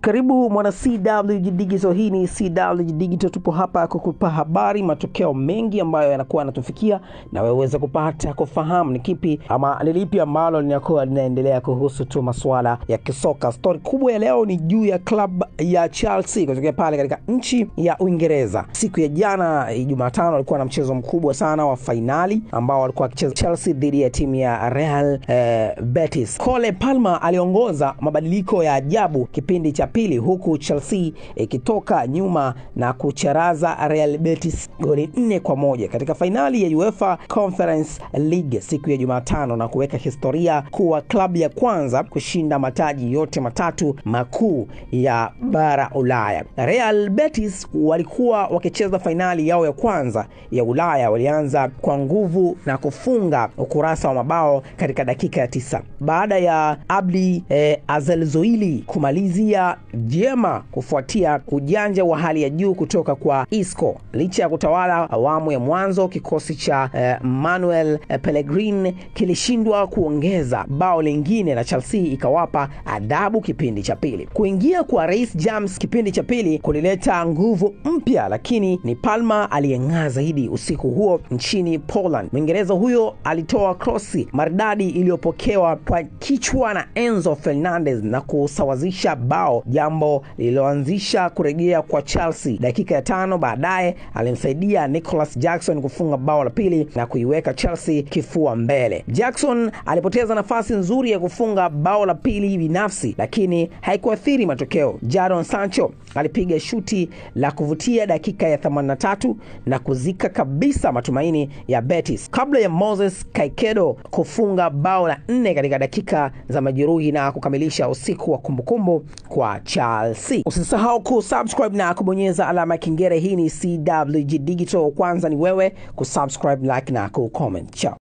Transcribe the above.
Karibu mwana CWG Digital, hii ni CWG Digital. Tupo hapa kukupa habari, matokeo mengi ambayo yanakuwa yanatufikia na wewe uweze kupata kufahamu ni kipi ama ni lipi ambalo linakuwa linaendelea kuhusu tu masuala ya kisoka. Story kubwa ya leo ni juu ya club ya Chelsea kutokea pale katika nchi ya Uingereza. Siku ya jana Jumatano walikuwa na mchezo mkubwa sana wa finali ambao walikuwa wakicheza Chelsea dhidi ya timu ya Real Betis. Cole Palmer aliongoza mabadiliko ya ajabu kipindi cha pili, huku Chelsea ikitoka nyuma na kucharaza Real Betis goli 4-1 katika finali ya UEFA Conference League siku ya Jumatano, na kuweka historia kuwa klabu ya kwanza kushinda mataji yote matatu makuu ya bara Ulaya. Real Betis walikuwa wakicheza finali yao ya kwanza ya Ulaya, walianza kwa nguvu na kufunga ukurasa wa mabao katika dakika ya 9 baada ya Abdi Azelzoili kumalizia jema kufuatia ujanja wa hali ya juu kutoka kwa Isco. Licha ya kutawala awamu ya mwanzo, kikosi cha Manuel Pellegrini kilishindwa kuongeza bao lingine na Chelsea ikawapa adabu kipindi cha pili. Kuingia kwa Reece James kipindi cha pili kulileta nguvu mpya, lakini ni Palmer aliyeng'aa zaidi usiku huo nchini Poland. Mwingereza huyo alitoa crossi maridadi iliyopokewa kwa kichwa na Enzo Fernandez na kusawazisha bao, jambo lililoanzisha kurejea kwa Chelsea. Dakika ya 5 baadaye alimsaidia Nicholas Jackson kufunga bao la pili na kuiweka Chelsea kifua mbele. Jackson alipoteza nafasi nzuri ya kufunga bao la pili binafsi, lakini haikuathiri matokeo. Jadon Sancho alipiga shuti la kuvutia dakika ya 83 na kuzika kabisa matumaini ya Betis, kabla ya Moses Caicedo kufunga bao la 4 katika dakika za majeruhi na kukamilisha usiku wa kumbukumbu kwa Chelsea. Usisahau kusubscribe na kubonyeza alama ya kengele. Hii ni CWG Digital. Kwanza ni wewe kusubscribe, like na kucomment. Ciao.